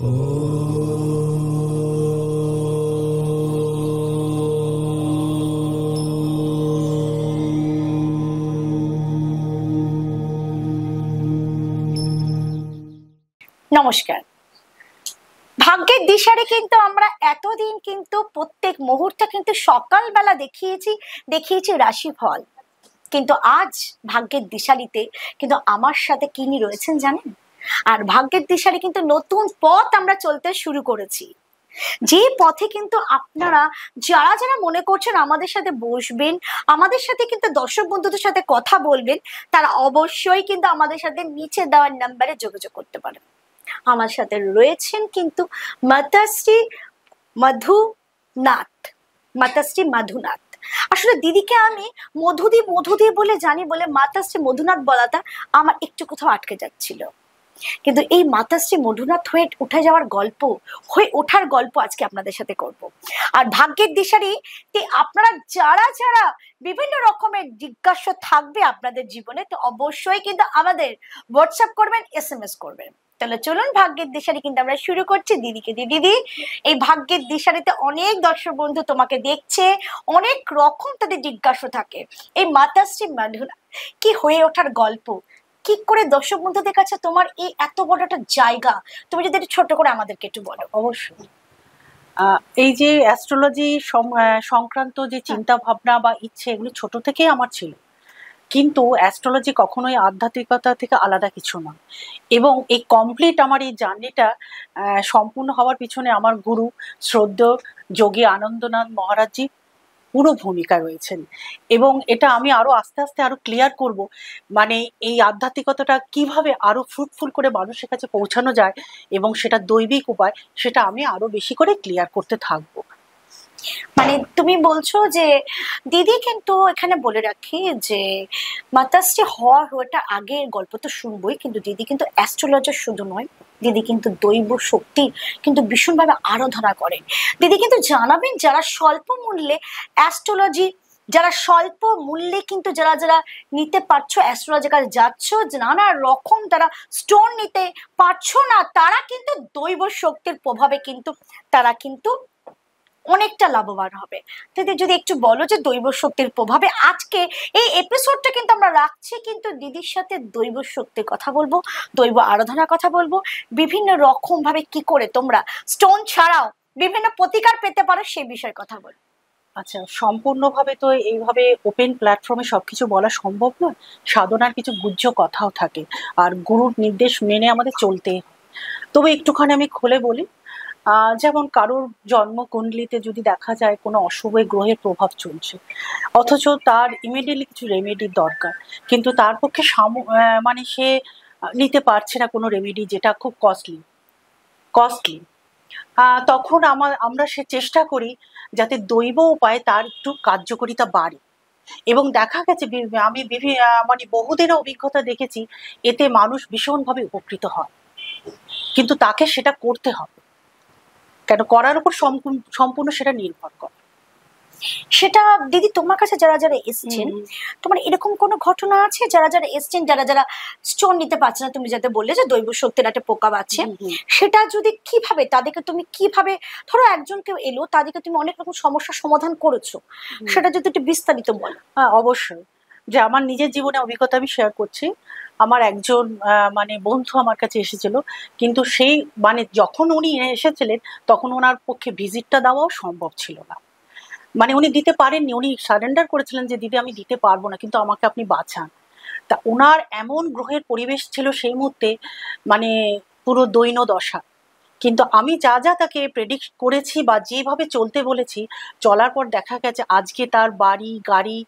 নমস্কার। ভাগ্যের দিশারি কিন্তু আমরা এতদিন কিন্তু প্রত্যেক মুহূর্তে কিন্তু সকালবেলা দেখিয়েছি রাশিফল, কিন্তু আজ ভাগ্যের দিশারিতে কিন্তু আমার সাথে কিনি রয়েছেন জানেন। আর ভাগ্যের দিশারি কিন্তু নতুন পথ আমরা চলতে শুরু করেছি, যে পথে কিন্তু আপনারা যারা যারা মনে করছেন আমাদের সাথে বসবেন, আমাদের সাথে কিন্তু দর্শক বন্ধুদের সাথে কথা বলবেন, তারা অবশ্যই কিন্তু আমাদের সাথে নিচে দেওয়ার নাম্বারে যোগাযোগ করতে পারেন। আমার সাথে রয়েছেন কিন্তু মাতাশ্রী মধুনাথ। আসলে দিদিকে আমি মধুদি বলে জানি বলে মাতাশ্রী মধুনাথ বলাটা আমার একটু কোথাও আটকে যাচ্ছিল, কিন্তু এই মাতাশ্রী মধুনাথ হয়ে ওঠার গল্প আজকে আপনাদের সাথে করব। আর ভাগ্যের দিশারি আপনারা যারা যারা বিভিন্ন রকমের জিজ্ঞাসা থাকবে আপনাদের জীবনে, তো অবশ্যই কিন্তু আমাদের হোয়াটসঅ্যাপ করবেন, SMS করবেন। তাহলে চলুন ভাগ্যের দিশারি কিন্তু আমরা শুরু করছি। দিদিকে দিদি, এই ভাগ্যের দিশারিতে অনেক দর্শক বন্ধু তোমাকে দেখছে, অনেক রকম তাদের জিজ্ঞাসা থাকে। এই মাতাশ্রী মধুনাথ কি হয়ে ওঠার গল্প, কি করে দর্শক বন্ধুদের কাছে তোমার এই এত বড় একটা জায়গা, তুমি যদি একটু ছোট করে আমাদেরকে একটু বলো। অবশ্যই এই যে অ্যাস্ট্রোলজি সংক্রান্ত যে চিন্তা ভাবনা বা ইচ্ছে, এগুলো ছোট থেকেই আমার ছিল, কিন্তু অ্যাস্ট্রোলজি কখনোই আধ্যাত্মিকতা থেকে আলাদা কিছু না। এবং এই কমপ্লিট আমার এই জার্নিটা সম্পূর্ণ হওয়ার পিছনে আমার গুরু শ্রদ্ধেয় যোগী আনন্দনাথ মহারাজজি পুরো ভূমিকা রয়েছেন। এবং এটা আমি আরো আস্তে আস্তে আরো ক্লিয়ার করব, মানে এই আধ্যাত্মিকতাটা কিভাবে আরো ফ্রুটফুল করে মানুষের কাছে পৌঁছানো যায় এবং সেটা দৈবিক উপায়, সেটা আমি আরো বেশি করে ক্লিয়ার করতে থাকবো। মানে তুমি বলছো যে দিদি, কিন্তু এখানে বলে রাখি যে মাতাশ্রী হওয়াটা আগের গল্প তো শুনবোই, কিন্তু দিদি কিন্তু অ্যাস্ট্রোলজার শুধু নয়, দিদি কিন্তু দৈব শক্তি কিন্তু ভীষণভাবে আরাধনা করেন। দিদি কিন্তু জানাবেন যারা স্বল্প মূল্যে অ্যাস্ট্রোলজি, যারা স্বল্প মূল্যে কিন্তু যারা যারা নিতে পারছো অ্যাস্ট্রোলজির কাছে যাচ্ছ, নানা রকম তারা স্টোন নিতে পারছো না, তারা কিন্তু দৈব শক্তির প্রভাবে কিন্তু তারা কিন্তু অনেকটা লাভবান হবে। দিদি যদি একটু বলো যে দৈব শক্তির প্রভাবে আজকে এই এপিসোডটা কিন্তু আমরা রাখছি কিন্তু দিদির সাথে দৈব শক্তির কথা বলবো, দৈব আরাধনার কথা বলবো, বিভিন্ন রকম ভাবে কি করে তোমরা স্টোন ছাড়াও বিভিন্ন প্রতিকার পেতে পারো সেই বিষয়ে কথা বলবো। আচ্ছা, সম্পূর্ণভাবে তো এইভাবে ওপেন প্ল্যাটফর্মে সবকিছু বলা সম্ভব নয়, সাধনার কিছু গুহ্য কথাও থাকে, আর গুরুর নির্দেশ মেনে আমাদের চলতে। তবে একটুখানি আমি খুলে বলি, যেমন কারোর জন্মকুণ্ডলিতে যদি দেখা যায় কোনো অশুভ গ্রহের প্রভাব চলছে, অথচ তার ইমিডিয়েটলি কিছু রেমেডির দরকার, কিন্তু তার পক্ষে মানে সে নিতে পারছে না কোনো রেমেডি, যেটা খুব কস্টলি, তখন আমরা সে চেষ্টা করি যাতে দৈব উপায়ে তার একটু কার্যকারিতা বাড়ে। এবং দেখা গেছে আমি মানে বহুদিনের অভিজ্ঞতা দেখেছি, এতে মানুষ ভীষণভাবে উপকৃত হয়, কিন্তু তাকে সেটা করতে হবে, কেন করার উপর সম্পূর্ণ সেটা নির্ভর করে। সেটা দিদি তোমার কাছে যারা যারা এসছেন, তোমার এরকম কোনো ঘটনা আছে যারা যারা এসছেন, যারা যারা স্টোন নিতে পারছে না, তুমি যাতে বললে যে দৈব শক্তির একটা প্রকার আছে, সেটা যদি কিভাবে তাদেরকে তুমি কিভাবে, ধরো একজন কেউ এলো, তাদেরকে তুমি অনেক রকম সমস্যার সমাধান করেছো, সেটা যদি একটু বিস্তারিত বলো। হ্যাঁ, অবশ্যই। যে আমার নিজের জীবনে অভিজ্ঞতা আমি শেয়ার করছি। আমার একজন মানে বন্ধু আমার কাছে এসেছিল, কিন্তু সেই মানে যখন উনি এসেছিলেন তখন ওনার পক্ষে ভিজিটটা দেওয়াও সম্ভব ছিল না, মানে উনি দিতে পারেননি, উনি সারেন্ডার করেছিলেন যে দিদি আমি দিতে পারবো না, কিন্তু আমাকে আপনি বাঁচান। তা ওনার এমন গ্রহের পরিবেশ ছিল সেই মুহূর্তে, মানে পুরো দৈন দশা। কিন্তু আমি যা যা তাকে প্রেডিক্ট করেছি বা যেভাবে চলতে বলেছি, চলার পর দেখা গেছে আজকে তার বাড়ি গাড়ি,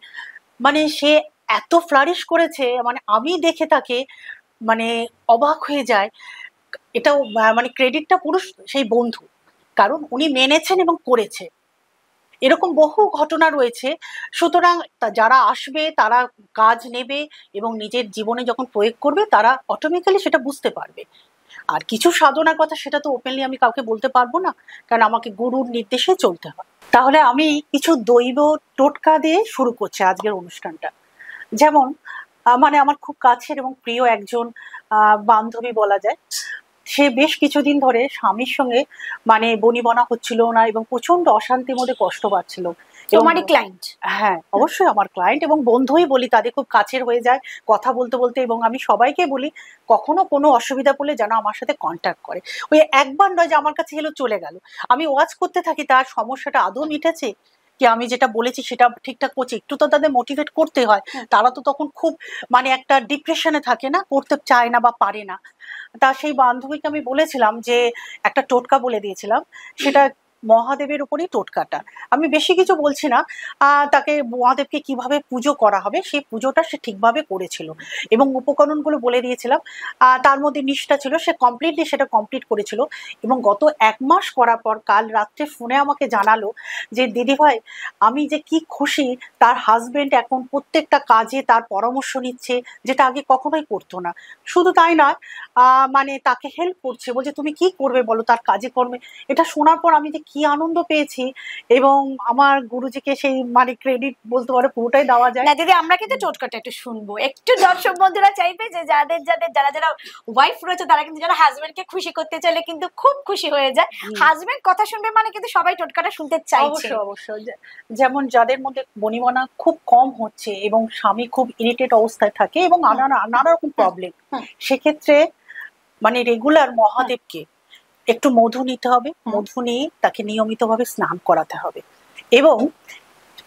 মানে সে এত ফ্লারিশ করেছে, মানে আমি দেখে তাকে মানে অবাক হয়ে যায়। এটাও মানে ক্রেডিটটা পুরো সেই বন্ধু, কারণ উনি মেনেছেন এবং করেছে। এরকম বহু ঘটনা রয়েছে। সুতরাং যারা আসবে তারা কাজ নেবে এবং নিজের জীবনে যখন প্রয়োগ করবে তারা অটোমেটিক্যালি সেটা বুঝতে পারবে। আর কিছু সাধনার কথা সেটা তো ওপেনলি আমি কাউকে বলতে পারবো না, কারণ আমাকে গুরুর নির্দেশে চলতে হয়। তাহলে আমি কিছু দৈব টোটকা দিয়ে শুরু করছি আজকের অনুষ্ঠানটা। যেমন মানে আমার খুব কাছের এবং প্রিয় একজন বান্ধবী বলা যায়, সে বেশ কিছুদিন ধরে স্বামীর সঙ্গে মানে বনিবনা হচ্ছিল না এবং প্রচন্ড অশান্তির মধ্যে কষ্ট পাচ্ছিল। তোমারই ক্লায়েন্ট? হ্যাঁ, অবশ্যই আমার ক্লায়েন্ট এবং বন্ধুই বলি, তাদের খুব কাছের হয়ে যায় কথা বলতে বলতে। এবং আমি সবাইকে বলি কখনো কোনো অসুবিধা পড়লে যেন আমার সাথে কন্ট্যাক্ট করে। ওই একবার নয় যে আমার কাছে এলো চলে গেল, আমি ওয়াচ করতে থাকি তার সমস্যাটা আদৌ মিটেছে কি, আমি যেটা বলেছি সেটা ঠিকঠাক করছি। একটু তো তাদের মোটিভেট করতে হয়, তারা তো তখন খুব মানে একটা ডিপ্রেশনে থাকে না, করতে চায় না বা পারে না। তা সেই বান্ধবীকে আমি বলেছিলাম যে একটা টোটকা বলে দিয়েছিলাম, সেটা মহাদেবের উপরই টোটকাটা। আমি বেশি কিছু বলছি না, তাকে মহাদেবকে কিভাবে পুজো করা হবে সেই পুজোটা সে ঠিকভাবে করেছিল এবং উপকরণগুলো বলে দিয়েছিলাম। তার মধ্যে নিষ্ঠা ছিল, সে কমপ্লিটলি সেটা কমপ্লিট করেছিল। এবং গত 1 মাস করার পর কাল রাত্রে ফোনে আমাকে জানালো যে দিদিভাই আমি যে কি খুশি, তার হাজবেন্ড এখন প্রত্যেকটা কাজে তার পরামর্শ নিচ্ছে, যেটা আগে কখনোই করতো না। শুধু তাই নয়, মানে তাকে হেল্প করছে, বলছে তুমি কি করবে বলো তার কাজে কর্মে। এটা শোনার পর আমি যে কি আনন্দ পেয়েছি, এবং আমার গুরুজিকে সেই মানে ক্রেডিট বলতে পারো পুরোটাই দেওয়া যায়। না দিদি, আমরা কিন্তু টোটকাটা একটু শুনবো, একটু দর্শক বন্ধুরা চাইবে যে যাদের যাদের যারা যারা ওয়াইফ রয়েছে তারা কিন্তু যারা হাজবেন্ডকে খুশি করতে চাইলে কিন্তু খুব খুশি হয়ে যায়। হাজবেন্ড কথা শুনবে মানে কিন্তু সবাই টোটকাটা শুনতে চাইছে। অবশ্যই অবশ্যই, যেমন যাদের মধ্যে বনিবনা খুব কম হচ্ছে এবং স্বামী খুব ইরিটেট অবস্থায় থাকে এবং নানা রকম প্রবলেম, সেক্ষেত্রে মানে রেগুলার মহাদেবকে একটু মধু নিতে হবে, মধু নিয়ে তাকে নিয়মিতভাবে স্নান করাতে হবে। এবং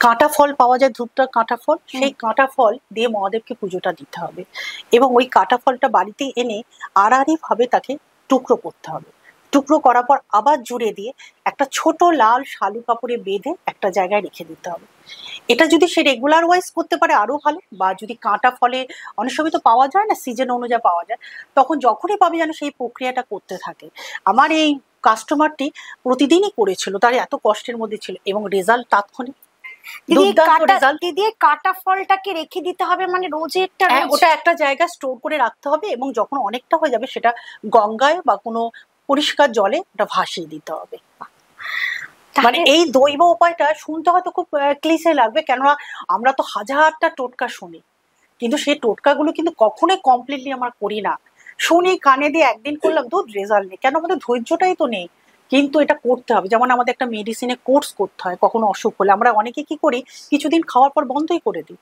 কাঁটা ফল পাওয়া যায়, ধূপটা কাঁটা ফল, সেই কাঁটা ফল দিয়ে মহাদেবকে পুজোটা দিতে হবে। এবং ওই কাঁটা ফলটা বাড়িতে এনে আড়াআড়ি ভাবে তাকে টুকরো করতে হবে। টুকরো করার পর আবার জুড়ে দিয়ে একটা ছোট লাল শালু কাপড়ে বেঁধে একটা জায়গায় রেখে দিতে হবে। এটা যদি সে রেগুলার ওয়াইজ করতে পারে আরো ভালো, বা যদি কাঁটা ফলে অনেক সময় তো পাওয়া যায় না, সিজন অনুযায়ী পাওয়া যায়, তখন যখনই পাবে যেন সেই প্রক্রিয়াটা করতে থাকে। আমার এই কাস্টমারটি প্রতিদিনই করেছিল, তার এত কষ্টের মধ্যে ছিল এবং রেজাল্ট তাৎক্ষণিক। দিদি কাটা ফলটাকে রেখে দিতে হবে মানে রোজেরটা? ওটা একটা জায়গায় স্টোর করে রাখতে হবে এবং যখন অনেকটা হয়ে যাবে সেটা গঙ্গায় বা কোনো পরিষ্কার জলে ওটা ভাসিয়ে দিতে হবে। মানে এই দৈব উপায়টা শুনতে হয়তো খুব ক্লিশে লাগবে, কেননা আমরা তো হাজারটা টোটকা শুনি, কিন্তু সেই টোটকাগুলো কিন্তু কখনোই কমপ্লিটলি আমরা করি না। শুনি কানে দিয়ে একদিন করলাম তো রেজাল্ট নেই, কেন আমাদের ধৈর্যটাই তো নেই। কিন্তু এটা করতে হবে, যেমন আমাদের একটা মেডিসিনে কোর্স করতে হয়। কখনো অসুখ হলে আমরা অনেকে কি করি, কিছুদিন খাওয়ার পর বন্ধই করে দিই,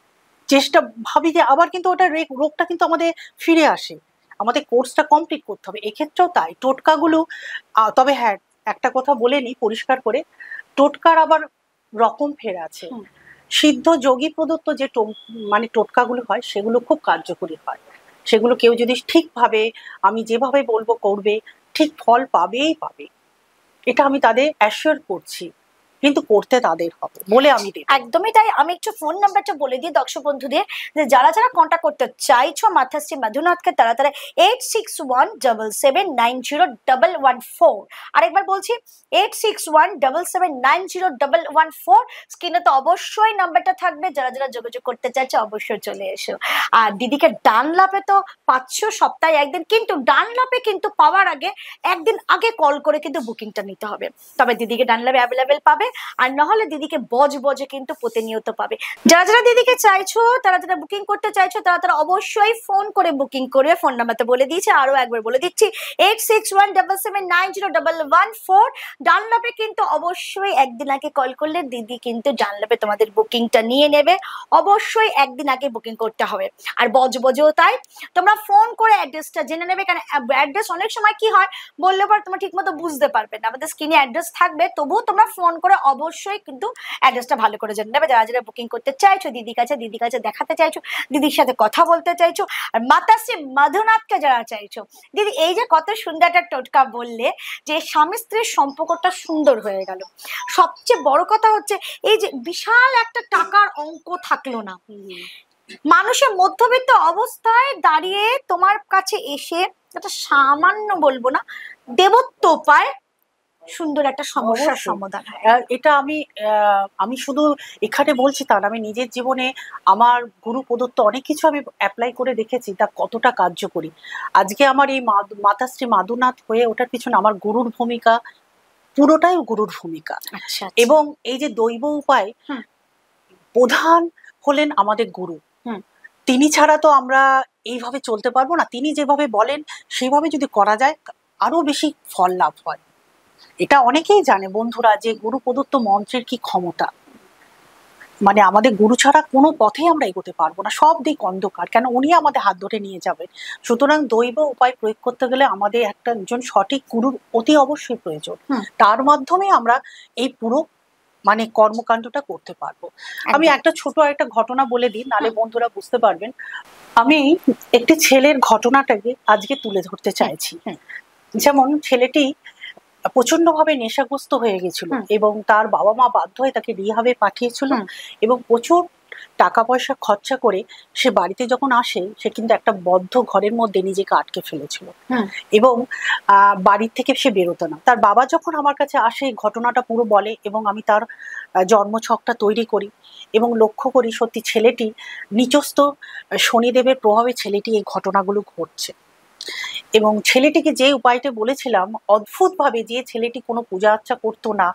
চেষ্টা ভাবি যে আবার কিন্তু ওটা রোগটা কিন্তু আমাদের ফিরে আসে। আমাদের কোর্সটা কমপ্লিট করতে হবে, এক্ষেত্রেও তাই টোটকাগুলো। তবে হ্যাঁ, একটা কথা বলে নি পরিষ্কার করে, টোটকার আবার রকম ফের আছে। সিদ্ধ যোগী প্রদত্ত যে মানে টোটকাগুলো হয় সেগুলো খুব কার্যকরী হয়। সেগুলো কেউ যদি ঠিকভাবে আমি যেভাবে বলবো করবে, ঠিক ফল পাবেই পাবে, এটা আমি তাদের অ্যাসিওর করছি। কিন্তু করতে তাদের হবে বলে আমি দেব। একদমই তাই। আমি একটু ফোন নাম্বারটা বলে দিই দর্শক বন্ধুদের, যে যারা যারা কন্ট্যাক্ট করতে চাইছো মাতাশ্রী মধুনাথকে, তারা তারা 8617790114। আরেকবার বলছি 8617790114। স্ক্রিনে তো অবশ্যই নাম্বারটা থাকবে, যারা যারা যোগাযোগ করতে চাইছো অবশ্যই চলে এসো। আর দিদিকে ডানলাপে তো পাচ্ছ সপ্তাহে একদিন, কিন্তু ডানলাপে কিন্তু পাওয়ার আগে একদিন আগে কল করে কিন্তু বুকিংটা নিতে হবে, তবে দিদিকে ডানলাপে অ্যাভেলেবেল পাবে। আর নাহলে দিদিকে বজে কিন্তু প্রতিনিয়ত পাবে। যারা যারা দিদিকে চাইছো, তারা যারা বুকিং করতে চাইছো, তারা তারা অবশ্যই ফোন করে বুকিং করবে। ফোন নাম্বারটা বলে দিয়েছি, আরো একবার বলে দিচ্ছি 8617790114। ডানলাপে কিন্তু অবশ্যই একদিন আগে কল করলে দিদি কিন্তু ডানলাপে তোমাদের বুকিংটা নিয়ে নেবে। অবশ্যই একদিন আগে বুকিং করতে হবে। আর বজেও তাই, তোমরা ফোন করে অ্যাড্রেসটা জেনে নেবে, কারণ অ্যাড্রেস অনেক সময় কি হয় বললে পর তোমরা ঠিক মতো বুঝতে পারবে না। আমাদের স্ক্রিনে অ্যাড্রেস থাকবে, তবুও তোমরা ফোন করে অবশ্যই কিন্তু অ্যাড্রেসটা ভালো করে জেনে নেবে। যারা যারা বুকিং করতে চাইছো, দিদির কাছে দেখাতে চাইছো, দিদির সাথে কথা বলতে চাইছো, আর মাতাশ্রী মধুনাথকে যারা চাইছো, দিদি এই যে কত সুন্দর একটা টোটকা বললে যে স্বামী স্ত্রীর সম্পর্কটা সুন্দর হয়ে গেল। সবচেয়ে বড় কথা হচ্ছে এই যে বিশাল একটা টাকার অঙ্ক থাকলো না, মানুষের মধ্যবিত্ত অবস্থায় দাঁড়িয়ে তোমার কাছে এসে একটা সামান্য বলবো না দেবত্ব পায়, সুন্দর একটা সমস্যার সমাধান। এটা আমি শুধু এখানে বলছি তা না, আমি নিজের জীবনে আমার গুরু প্রদত্ত অনেক কিছু আমি অ্যাপ্লাই করে দেখেছি তা কতটা কার্যকরী। আজকে আমার এই মাতাশ্রী মাধুনাথ হয়ে ওঠার পিছনে আমার গুরুর ভূমিকা, পুরোটাই গুরুর ভূমিকা। এবং এই যে দৈব উপায় প্রধান হলেন আমাদের গুরু, তিনি ছাড়া তো আমরা এইভাবে চলতে পারবো না। তিনি যেভাবে বলেন সেভাবে যদি করা যায় আরো বেশি ফল লাভ হয়। এটা অনেকেই জানে বন্ধুরা যে গুরু প্রদত্ত মন্ত্রের কি ক্ষমতা। মানে আমাদের গুরু ছাড়া কোনো পথেই আমরা এগোতে পারবো না, সব দিক অন্ধকার, কেন উনি আমাদের হাত ধরে নিয়ে যাবেন। সুতরাং দৈব উপায় প্রয়োগ করতে গেলে আমাদের একজন সঠিক গুরুর অতি অবশ্যই প্রয়োজন। তার মাধ্যমে আমরা এই পুরো মানে কর্মকাণ্ডটা করতে পারবো। আমি একটা ছোট একটা ঘটনা বলে দিই, নালে বন্ধুরা বুঝতে পারবেন। আমি একটি ছেলের ঘটনাটাকে আজকে তুলে ধরতে চাইছি। যেমন ছেলেটি প্রচন্ড ভাবে নেশাগ্রস্ত হয়ে গেছিল এবং তার বাবা মা বাধ্য হয়ে তাকে রিহাবে পাঠিয়েছিল এবং প্রচুর টাকা পয়সা খরচা করে সে বাড়িতে যখন আসে সে কিন্তু একটা বদ্ধ ঘরের মধ্যে নিজেকে আটকে ফেলেছিল এবং বাড়ির থেকে সে বেরোতো না। তার বাবা যখন আমার কাছে আসে ঘটনাটা পুরো বলে এবং আমি তার জন্মছকটা তৈরি করি এবং লক্ষ্য করি সত্যি ছেলেটি নিচস্থ শনিদেবের প্রভাবে ছেলেটি এই ঘটনাগুলো ঘটছে। এবং ছেলেটিকে যে উপায়টা বলেছিলাম, অদ্ভুত ভাবে যে ছেলেটি কোনো পূজা আর্চা করতো না,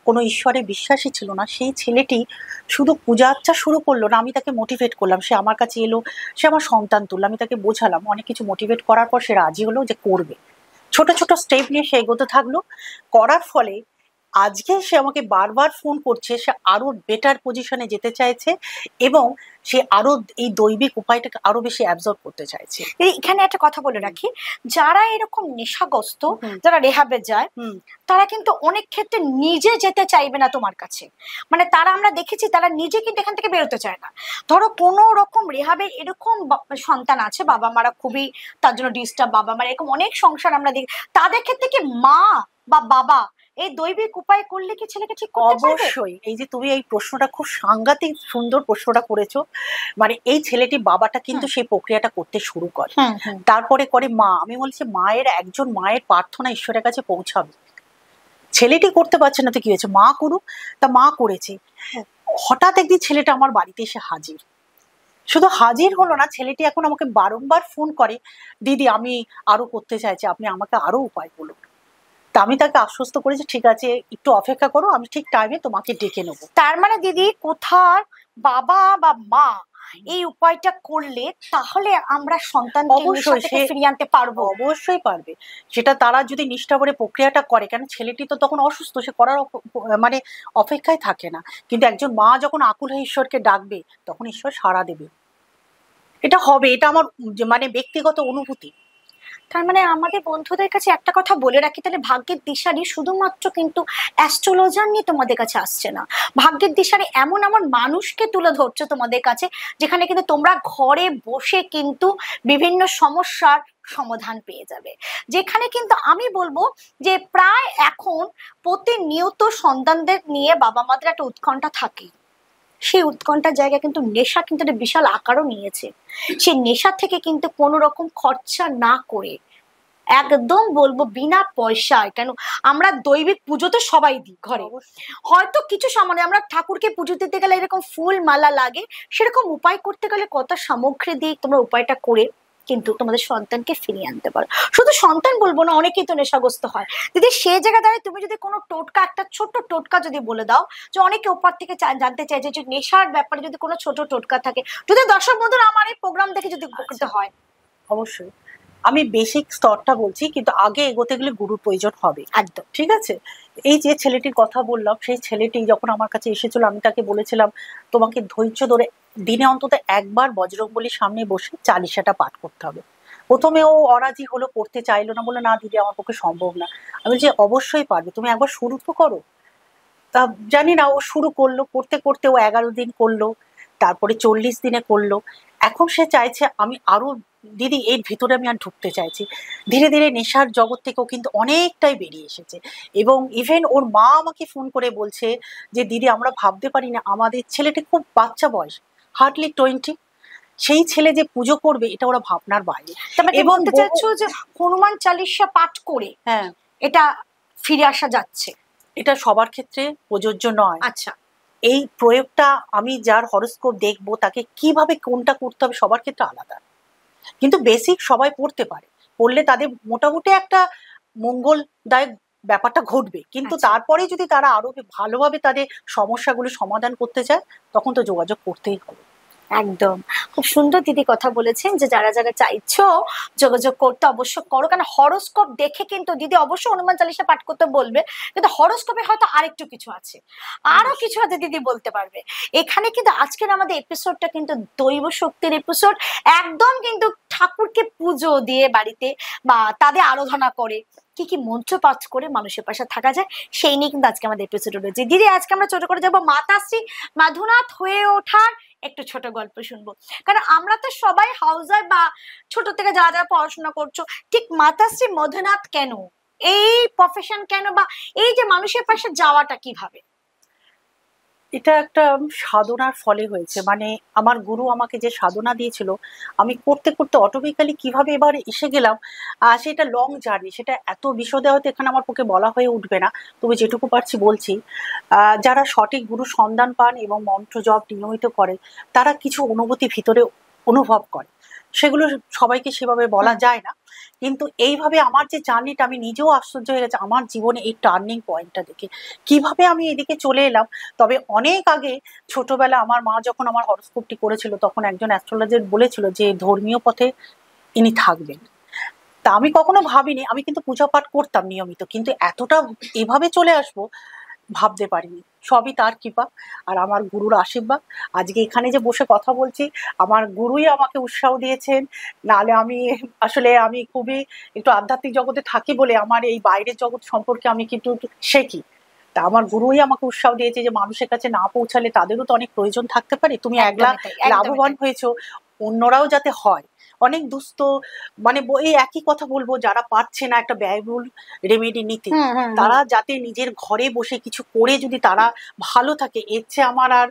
কোনো ঈশ্বরে বিশ্বাসী ছিল না, সেই ছেলেটি শুধু পূজা আর্চা শুরু করলো না, আমি তাকে মোটিভেট করলাম, সে আমার কাছে এলো, সে আমার সন্তান তুললো, আমি তাকে বোঝালাম, অনেক কিছু মোটিভেট করার পর সে রাজি হলো যে করবে। ছোট ছোট স্টেপ নিয়ে সে এগোতে থাকলো। করার ফলে আজকে সে আমাকে বারবার ফোন করছে, সে আরো বেটার পজিশনে যেতে চাইছে এবং সে আরো এই দৈবিক উপায়টাকে আরো বেশি অ্যাবজর্ব করতে চাইছে। এখানে একটা কথা বলে রাখি, যারা এরকম নেশাগ্রস্ত, যারা রেহাবে যায়, তারা কিন্তু অনেক ক্ষেত্রে নিজে যেতে চাইবে না তোমার কাছে। মানে তারা, আমরা দেখেছি তারা নিজে কিন্তু এখান থেকে বেরোতে চায় না। ধরো কোনো রকম রেহাবে এরকম সন্তান আছে, বাবা মারা খুবই তার জন্য ডিস্টার্ব, বাবা মারা এরকম অনেক সংসার আমরা দেখি, তাদের ক্ষেত্রে কি মা বা বাবা এই দৈবিক উপায় করলে কি ছেলেকে ঠিক করতে পারবে? অবশ্যই। এই যে তুমি এই প্রশ্নটা খুব সাংঘাতিক সুন্দর প্রশ্নটা করেছো। মানে এই ছেলেটি বাবাটা কিন্তু সেই প্রক্রিয়াটা করতে শুরু করে, তারপরে করে মা। আমি বলছি মায়ের, একজন মায়ের প্রার্থনা ঈশ্বরের কাছে পৌঁছাবে। ছেলেটি করতে পারছে না তো কি হয়েছে, মা করুক। তা মা করেছে। হঠাৎ একদিন ছেলেটা আমার বাড়িতে এসে হাজির। শুধু হাজির হলো না, ছেলেটি এখন আমাকে বারংবার ফোন করে, দিদি আমি আরো করতে চাইছি, আপনি আমাকে আরো উপায় বলুন। তা আমি তাকে আশ্বস্ত করেছি, ঠিক আছে একটু অপেক্ষা করো, আমি ঠিক টাইমে তোমাকে ডেকে নেবো। তার মানে দিদি, কোথার বাবা বা মা এই উপায়টা করলে তাহলে আমরা সন্তানকে নেশা থেকে ফিরিয়ে আনতে পারবো? অবশ্যই পারবে। সেটা তারা যদি নিষ্ঠা করে প্রক্রিয়াটা করে, কেন ছেলেটি তো তখন অসুস্থ, সে করার মানে অপেক্ষায় থাকে না। কিন্তু একজন মা যখন আকুল হয়ে ঈশ্বরকে ডাকবে তখন ঈশ্বর সাড়া দেবে। এটা হবে, এটা আমার মানে ব্যক্তিগত অনুভূতি। তার মানে আমাদের বন্ধুদের কাছে একটা কথা বলে রাখি, তাহলে ভাগ্যের দিশারি শুধুমাত্র কিন্তু অ্যাস্ট্রোলজার নিয়ে তোমাদের কাছে আসছে না, ভাগ্যের দিশারি এমন এমন মানুষকে তুলে ধরছে তোমাদের কাছে, যেখানে কিন্তু তোমরা ঘরে বসে কিন্তু বিভিন্ন সমস্যার সমাধান পেয়ে যাবে। যেখানে কিন্তু আমি বলবো যে প্রায় এখন প্রতিনিয়ত সন্তানদের নিয়ে বাবা মাদের একটা উৎকণ্ঠা থাকে, সেই উৎকণ্ঠার জায়গায় কিন্তু নেশা কিন্তু একটা বিশাল আকারও নিয়েছে। সেই নেশা থেকে কিন্তু কোনো রকম খরচা না করে, একদম বলবো বিনা পয়সায়, কেন আমরা দৈবিক পুজো তো সবাই দিই ঘরে, হয়তো কিছু সামনে আমরা ঠাকুরকে পুজো দিতে গেলে এরকম ফুল মালা লাগে, সেরকম উপায় করতে গেলে কত সামগ্রী দিই, তোমরা উপায়টা করে কিন্তু তোমাদের সন্তানকে ফিরিয়ে আনতে পারো। শুধু সন্তান বলবো না, অনেকেই তো নেশাগ্রস্ত হয়। যদি সেই জায়গায় দাঁড়ায় তুমি যদি কোনো টোটকা, একটা ছোট্ট টোটকা যদি বলে দাও, যে অনেকে ওপর থেকে জানতে চাই যে নেশার ব্যাপারে যদি কোনো ছোট টোটকা থাকে, যদি দর্শক বন্ধুরা আমার এই প্রোগ্রাম দেখে যদি উপকৃত হয়। অবশ্যই আমি বেসিক স্তরটা বলছি, কিন্তু আগে এগোতে গেলে গুরুর প্রয়োজন হবে। একদম ঠিক আছে। এই যে ছেলেটির কথা বললাম, সেই ছেলেটি যখন আমার কাছে এসেছিল আমি তাকে বলেছিলাম তোমাকে ধৈর্য ধরে দিনে অন্তত একবার বজরংবলীর সামনে বসে চালিশাটা পাঠ করতে হবে। প্রথমে ও অরাজি হলো, করতে চাইলো না, বলে না দিদি আমার পক্ষে সম্ভব না। আমি যে অবশ্যই পারবে, তুমি একবার শুরু তো করো। তা জানি না ও শুরু করলো, করতে করতে ও 11 দিন করলো, তারপরে 40 দিনে করলো। এখন সে চাইছে আমি আরো, দিদি এর ভিতরে আমি আর ঢুকতে চাইছি। ধীরে ধীরে নেশার জগৎ থেকেও কিন্তু অনেকটাই বেরিয়ে এসেছে এবং ইভেন ওর মা আমাকে ফোন করে বলছে যে দিদি আমরা ভাবতে পারি না, আমাদের ছেলেটি খুব বাচ্চা বয়স, হার্ডলি 20, সেই ছেলে যে পুজো করবে এটা ওরা ভাবনার বাইরে। এবং বলতে চাচ্ছ যে হনুমান চালিশা পাঠ করে হ্যাঁ এটা ফিরে আসা যাচ্ছে? এটা সবার ক্ষেত্রে প্রযোজ্য নয়। আচ্ছা, এই প্রয়োগটা আমি যার হরোস্কোপ দেখবো তাকে কিভাবে কোনটা করতে হবে সবার ক্ষেত্রে আলাদা, কিন্তু বেসিক সবাই পড়তে পারে, পড়লে তাদের মোটামুটি একটা মঙ্গলদায়ক ব্যাপারটা ঘটবে। কিন্তু তারপরে যদি তারা আরো ভালোভাবে তাদের সমস্যাগুলো সমাধান করতে চায় তখন তো যোগাযোগ করতেই হবে। একদম খুব সুন্দর দিদি কথা বলেছেন যে যারা যারা চাইছো যোগাযোগ করতে অবশ্য করো, কারণ হরোস্কোপ দেখে কিন্তু দিদি অবশ্যই হনুমান চালিসা পাঠ করতে বলবে, কিন্তু হরোস্কোপে হয়তো আরেকটু কিছু আছে, আরো কিছু আছে দিদি বলতে পারবে। এখানে কিন্তু আজকের আমাদের এপিসোডটা কিন্তু দৈব শক্তির এপিসোড, একদম কিন্তু ঠাকুরকে পুজো দিয়ে বাড়িতে বা তাদের আরাধনা করে কি কি মন্ত্র পাঠ করে মানুষের পাশে থাকা যায় সেই নিয়ে কিন্তু আজকে আমাদের এপিসোড রয়েছে। দিদি আজকে আমরা ছোট করে যাবো মাতাশ্রী মাধুনাথ হয়ে ওঠার একটু ছোট গল্প শুনবো, কারণ আমরা তো সবাই হাউস ওয়াইফ বা ছোট থেকে যারা যারা পড়াশোনা করছো, ঠিক মাতাশ্রী মধুনাথ কেন, এই প্রফেশন কেন, বা এই যে মানুষের পাশে যাওয়াটা কিভাবে? এটা একটা সাধনার ফলে হয়েছে। মানে আমার গুরু আমাকে যে সাধনা দিয়েছিল, আমি করতে করতে অটোমেটিক্যালি কিভাবে এবার এসে গেলাম, সেটা লং জার্নি, সেটা এত বিশদে হয়তো এখানে আমার পক্ষে বলা হয়ে উঠবে না, তবে যেটুকু পারছি বলছি। যারা সঠিক গুরু সন্ধান পান এবং মন্ত্র জপ নিয়মিত করে, তারা কিছু অনুভূতি ভিতরে অনুভব করে, সেগুলো সবাইকে সেভাবে বলা যায় না। কিন্তু এইভাবে আমার যে জার্নিটা, আমি নিজেও আশ্চর্য হয়ে গেছে আমার জীবনে এই টার্নিং পয়েন্টটা দেখে, কিভাবে আমি এদিকে চলে এলাম। তবে অনেক আগে ছোটবেলা আমার মা যখন আমার হরোস্কোপটি করেছিল, তখন একজন অ্যাস্ট্রোলজার বলেছিল যে ধর্মীয় পথে ইনি থাকবেন। তা আমি কখনো ভাবিনি, আমি কিন্তু পূজা পাঠ করতাম নিয়মিত, কিন্তু এতটা এভাবে চলে আসবো ভাবতে পারিনি। সবই তার কৃপা আর আমার গুরুর আশীর্বাদ। আজকে এখানে যে বসে কথা বলছি, আমার গুরুই আমাকে উৎসাহ দিয়েছেন। নাহলে আমি আসলে আমি খুবই একটু আধ্যাত্মিক জগতে থাকি বলে আমার এই বাইরের জগৎ সম্পর্কে আমি কিন্তু শিখি। তা আমার গুরুই আমাকে উৎসাহ দিয়েছে যে মানুষের কাছে না পৌঁছালে তাদেরও তো অনেক প্রয়োজন থাকতে পারে, তুমি একলা একদমই তাই, একদমই লাভবান তাই। হয়েছো, অন্যরাও যাতে হয়। অনেক দুস্থ, মানে এই একই কথা বলবো, যারা পারছে না একটা ব্যয়বহুল রেমেডি নিতে, হুম হুম হুম। তারা যাতে নিজের ঘরে বসে কিছু করে যদি তারা ভালো থাকে, এর চেয়ে আমার আর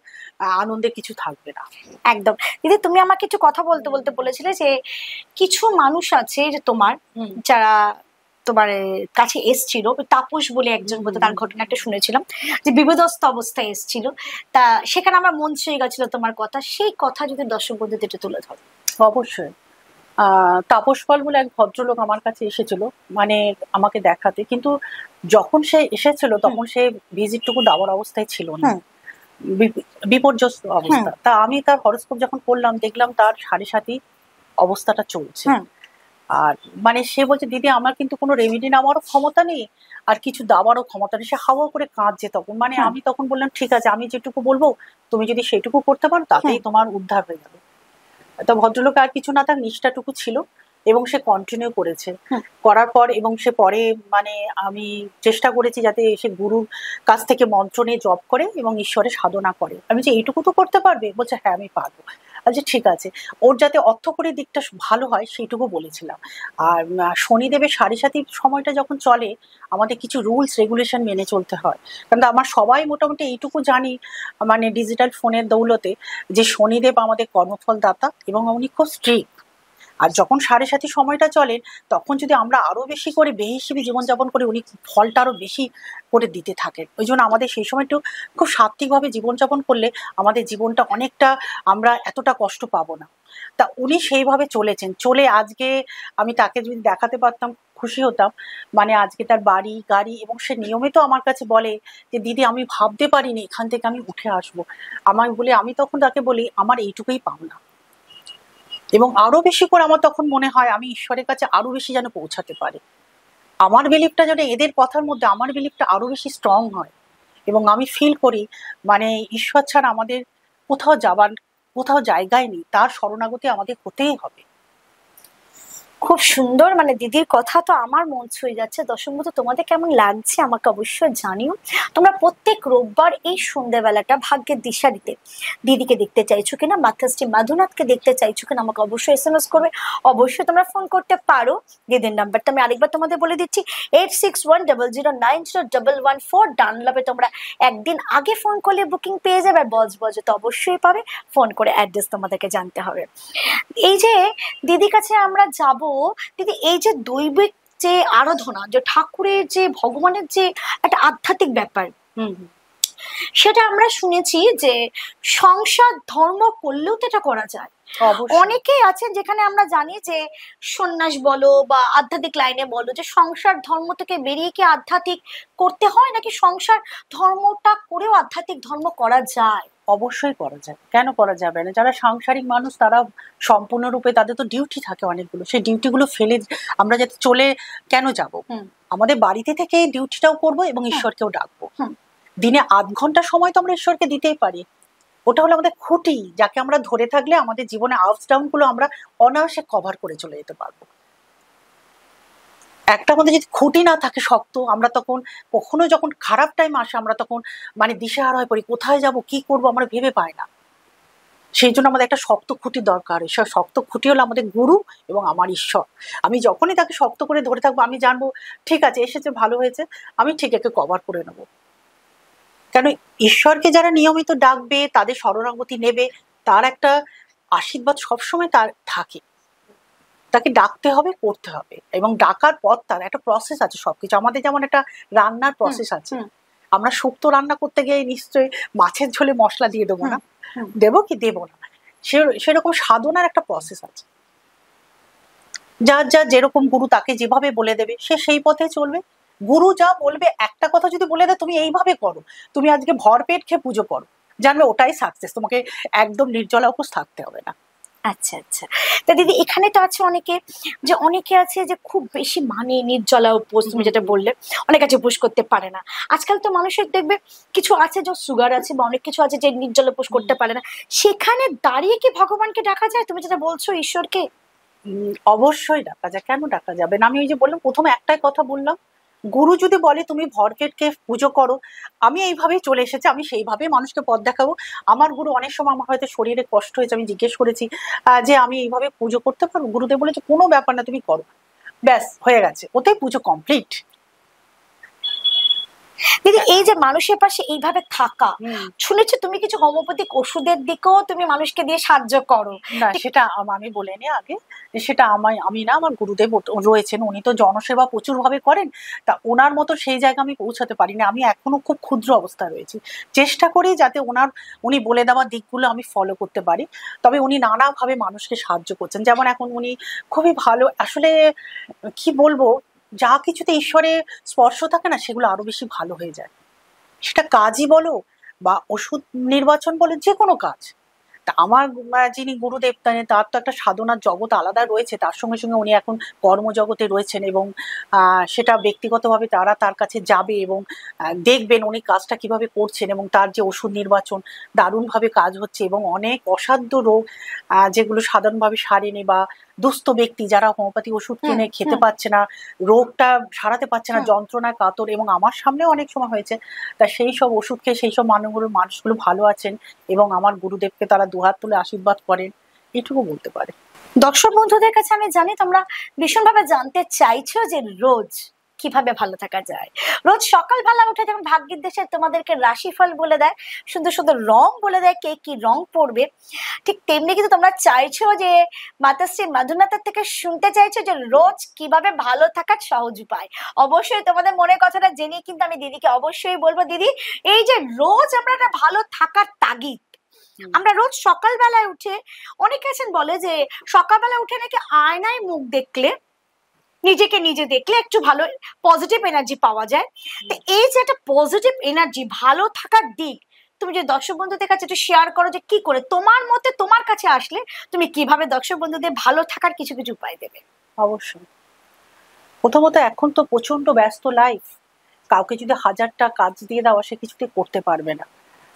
আনন্দের কিছু থাকবে না। একদম দিদি, তুমি আমাকে একটু কথা বলতে বলতে বলেছিলে যে কিছু মানুষ আছে যে তোমার, হুম যারা তোমার কাছে এসছিল, তাপস বলে একজন হুম বলতে, হুম তার হুম। ঘটনা একটা শুনেছিলাম যে বিপদস্ত অবস্থায় এসছিল, তা সেখানে আমার মন ছুঁয়ে গেছিল তোমার কথা, সেই কথা যদি দর্শক বন্ধুদের একটু তুলে ধরো। অবশ্যই। তাপস পাল বলে এক ভদ্রলোক আমার কাছে এসেছিল, মানে আমাকে দেখাতে। কিন্তু যখন সে এসেছিল হুম তখন সে ভিজিটটুকু দেওয়ার অবস্থায় ছিল না, হুম বিপর্যস্ত হুম অবস্থা। তা আমি তার হরোস্কোপ যখন করলাম, দেখলাম তার সাড়ে সাথী অবস্থাটা চলছে। হুম আর মানে সে বলছে, দিদি আমার কিন্তু কোনো রেমেডি নেওয়ারও ক্ষমতা নেই, আর কিছু দেওয়ারও ক্ষমতা নেই। সে হাওয়া করে কাঁদছে তখন। মানে হুম আমি তখন বললাম, ঠিক আছে, আমি যেটুকু বলবো তুমি যদি সেটুকু করতে পারো, হুম তাতেই তোমার উদ্ধার হয়ে যাবে। তো ভদ্রলোক আর কিছু না, তার নিষ্ঠাটুকু ছিল এবং সে কন্টিনিউ করেছে। হুম করার পর এবং সে পরে, মানে আমি চেষ্টা করেছি যাতে সে গুরুর কাছ থেকে মন্ত্র নিয়ে জপ করে এবং ঈশ্বরের সাধনা করে। আমি যে এইটুকু তো করতে পারবে, বলছে হ্যাঁ আমি পারবো। আচ্ছা ঠিক আছে, ওর যাতে অর্থকরী দিকটা ভালো হয় সেইটুকু বলেছিলাম। আর শনিদেবের সাড়ে সাতির সময়টা যখন চলে, আমাদের কিছু রুলস রেগুলেশন মেনে চলতে হয়। কারণ আমার সবাই মোটামুটি এইটুকু জানি, মানে ডিজিটাল ফোনের দৌলতে, যে শনিদেব আমাদের কর্মফল দাতা এবং উনি খুব স্ট্রিক্ট। আর যখন সাড়ে সাথী সময়টা চলেন, তখন যদি আমরা আরো বেশি করে বেহিসেবি জীবনযাপন করি, উনি ফলটা আরো বেশি করে দিতে থাকেন। ওই জন্য আমাদের সেই সময় একটু খুব সাত্বিকভাবে জীবনযাপন করলে আমাদের জীবনটা অনেকটা, আমরা এতটা কষ্ট পাবো না। তা উনি সেইভাবে চলেছেন, চলে আজকে আমি তাকে যদি দেখাতে পারতাম খুশি হতাম। মানে আজকে তার বাড়ি গাড়ি, এবং সে নিয়মিত আমার কাছে বলে যে দিদি আমি ভাবতে পারিনি এখান থেকে আমি উঠে আসবো। আমায় বলে, আমি তখন তাকে বলি আমার এইটুকুই পাওনা, এবং আরো বেশি করে আমার তখন মনে হয় আমি ঈশ্বরের কাছে আরো বেশি যেন পৌঁছাতে পারি। আমার বিলিফটা যেন এদের কথার মধ্যে আমার বিলিফটা আরো বেশি স্ট্রং হয়, এবং আমি ফিল করি মানে ঈশ্বর ছাড়া আমাদের কোথাও যাবার, কোথাও জায়গায় নেই, তার শরণাগতি আমাদের হতেই হবে। খুব সুন্দর, মানে দিদির কথা তো আমার মন ছুঁয়ে যাচ্ছে। দর্শক বন্ধু, তোমাদের কেমন লাগছে আমাকে অবশ্যই জানিও। তোমরা প্রত্যেক রোববার এই সন্ধ্যেবেলাটা ভাগ্যের দিশা দিতে দিদিকে দেখতে চাইছো কিনা, মাতাশ্রী মাধুনাথকে দেখতে চাইছো কিনা, আমাকে অবশ্যই এসএমএস করবে। অবশ্যই তোমরা ফোন করতে পারো। দিদির নাম্বারটা আমি আরেকবার তোমাদের বলে দিচ্ছি, 8610090114। ডানলপে তোমরা একদিন আগে ফোন করলে বুকিং পেয়ে যাবে, আর বজবজে তো অবশ্যই পাবে। ফোন করে অ্যাড্রেস তোমাদেরকে জানতে হবে। এই যে দিদির কাছে আমরা যাব, দিদি এই যে দৈবিক যে আরাধনা, যে ঠাকুরের যে ভগবানের যে একটা আধ্যাত্মিক ব্যাপার, হুম হুম। সেটা আমরা শুনেছি যে সংসার ধর্ম করলেও তো এটা করা যায়। অবশ্যই। অনেকেই আছেন যেখানে আমরা জানি যে সন্ন্যাস বলো বা আধ্যাত্মিক লাইনে বলো, যে সংসার ধর্ম থেকে বেরিয়ে কি আধ্যাত্মিক করতে হয়, নাকি সংসার ধর্মটা করেও আধ্যাত্মিক ধর্ম করা যায়? অবশ্যই করা যায়, কেন করা যাবে না? যারা সাংসারিক মানুষ তারা সম্পূর্ণরূপে, তাদের তো ডিউটি থাকে অনেকগুলো, সেই ডিউটিগুলো ফেলে আমরা যাতে চলে কেন যাব? আমাদের বাড়িতে থেকে ডিউটিটাও করব এবং ঈশ্বরকেও ডাকবো। দিনে 8 ঘন্টা সময় তো আমরা ঈশ্বরকে দিতেই পারি। ওটা হলো আমাদের খুঁটি, যাকে আমরা ধরে থাকলে আমাদের জীবনে আপস ডাউন গুলো আমরা অনায়াসে কভার করে চলে যেতে পারবো। একটা আমাদের যদি খুঁটি না থাকে শক্ত, আমরা তখন কখনো যখন খারাপ টাইম আসে আমরা তখন মানে দিশেহারা হয়ে পড়ি, কোথায় যাব, কি করব, আমরা ভেবে পাই না। সেই জন্য আমাদের একটা শক্ত খুঁটি দরকার। ঈশ্বর শক্ত খুঁটি হলো আমাদের গুরু এবং আমার ঈশ্বর। আমি যখনই তাকে শক্ত করে ধরে থাকবো, আমি জানবো ঠিক আছে, এসেছে, ভালো হয়েছে, আমি ঠিক একে কভার করে নেবো। কেন, ঈশ্বরকে যারা নিয়মিত ডাকবে, তাদের শরণাগতি নেবে, তার একটা আশীর্বাদ সবসময় তার থাকে। তাকে ডাকতে হবে, করতে হবে, এবং ডাকার পর তার একটা প্রসেস আছে। সবকিছু আমাদের যেমন একটা রান্নার প্রসেস আছে, আমরা শুক্তো রান্না করতে গিয়ে নিশ্চয়ই মাছের ঝোলে মশলা দিয়ে দেবো না, দেবো কি দেবো না, সেরকম সাধনার একটা প্রসেস আছে। যার যার যেরকম গুরু তাকে যেভাবে বলে দেবে, সে সেই পথে চলবে। গুরু যা বলবে, একটা কথা যদি বলে দেয় তুমি এইভাবে করো, তুমি আজকে ভরপেট খেয়ে পুজো করো, জানবে ওটাই সাকসেস, তোমাকে একদম নির্জলা উপোস থাকতে হবে না। আচ্ছা আচ্ছা, তা দিদি এখানে তো আছে অনেকে, যে অনেকে আছে যে খুব বেশি মানে নির্জলা উপোস, তুমি যেটা বললে, অনেক আছে উপোস করতে পারে না। আজকাল তো মানুষের দেখবে কিছু আছে যে সুগার আছে বা অনেক কিছু আছে যে নির্জলা উপোস করতে পারে না, সেখানে দাঁড়িয়ে কি ভগবানকে ডাকা যায়? তুমি যেটা বলছো ঈশ্বরকে। অবশ্যই ডাকা যায়, কেন ডাকা যাবে না? আমি ওই যে বললাম, প্রথমে একটাই কথা বললাম, গুরু যদি বলে তুমি ভরপেটকে পুজো করো, আমি এইভাবেই চলে এসেছি, আমি সেইভাবেই মানুষকে পথ দেখাবো। আমার গুরু অনেক সময় আমার হয়তো শরীরে কষ্ট হয়েছে, আমি জিজ্ঞেস করেছি যে আমি এইভাবে পুজো করতে পারবো? গুরুদেব বলেছে কোনো ব্যাপার না, তুমি করো, ব্যাস হয়ে গেছে, ওতেই পুজো কমপ্লিট। দিদি এই যে মানুষের পাশে এইভাবে থাকা, শুনেছি তুমি কিছু হোমিওপ্যাথিক ওষুধের দিকেও তুমি মানুষকে দিয়ে সাহায্য করো। না, সেটা আমি বলিনি আগে, সেটা আমি না, আমার গুরুদেব রয়েছেন, উনি তো জনসেবা প্রচুর ভাবে করেন, তা ওনার মতো সেই জায়গা আমি পৌঁছাতে পারিনি। আমি এখনো খুব ক্ষুদ্র অবস্থায় রয়েছি, চেষ্টা করি যাতে উনি বলে দেওয়া দিকগুলো আমি ফলো করতে পারি। তবে উনি নানাভাবে মানুষকে সাহায্য করছেন। যেমন এখন উনি খুবই ভালো, আসলে কি বলবো, যা কিছুতে ঈশ্বরের স্পর্শ থাকে না, সেগুলো আরো বেশি ভালো হয়ে যায়। সেটা কাজই বলো বা ওষুধ নির্বাচন বলো, যে কোনো কাজ। তা আমার যিনি গুরুদেব, তার তো একটা সাধনার জগৎ আলাদা রয়েছে, তার সঙ্গে সঙ্গে উনি এখন কর্মজগতে রয়েছেন, এবং সেটা ব্যক্তিগতভাবে তারা তার কাছে যাবে এবং দেখবেন উনি কাজটা কিভাবে করছেন, এবং তার যে ওষুধ নির্বাচন দারুণভাবে কাজ হচ্ছে, এবং অনেক অসাধ্য রোগ যেগুলো সাধারণভাবে সারেনি, বা দুস্থ ব্যক্তি যারা হোমিওপ্যাথি ওষুধ কিনে খেতে পাচ্ছে না, রোগটা সারাতে পারছে না, যন্ত্রণায় কাতর, এবং আমার সামনেও অনেক সময় হয়েছে, তা সেই সব ওষুধ খেয়ে সেই সব মানুষগুলো ভালো আছেন, এবং আমার গুরুদেবকে তারা দুহাত তুলে আশীর্বাদ করেন, এটুকু বলতে পারে। দর্শক বন্ধুদের কাছে আমি জানি তোমরা ভীষণভাবে জানতে চাইছো যে রোজ কিভাবে ভালো থাকা যায়। রোজ সকালবেলা উঠে যখন ভাগ্যের দেশে তোমাদেরকে রাশিফল বলে দেয়, সুন্দর সুন্দর রং বলে দেয়, কে কি রং পড়বে, ঠিক তেমনি কিন্তু তোমরা চাইছো যে মাতাশ্রী মধুনাথের থেকে শুনতে চাইছো যে রোজ কিভাবে ভালো থাকার সহজ উপায়। অবশ্যই তোমাদের মনের কথাটা জেনে কিন্তু আমি দিদিকে অবশ্যই বলবো, দিদি এই যে রোজ আমরা একটা ভালো থাকার তাগিদ, আমরা রোজ সকালবেলায় উঠে, অনেকে আছেন বলে যে সকালবেলা উঠে নাকি আয়নায় মুখ দেখলে, নিজেকে নিজে দেখলে একটু ভালো পজিটিভ এনার্জি পাওয়া যায়। তো এই যে একটা পজিটিভ এনার্জি, ভালো থাকার দিক, তুমি যে দর্শক বন্ধুদের কাছে একটু শেয়ার করো যে কি করে তোমার মতে তোমার কাছে আসলে তুমি কিভাবে দর্শক বন্ধুদের ভালো থাকার কিছু কিছু উপায় দেবে। অবশ্যই, প্রথমত এখন তো প্রচন্ড ব্যস্ত লাইফ, কাউকে যদি 1000টা কাজ দিয়ে দেওয়া, সে কিছুতে করতে পারবে না।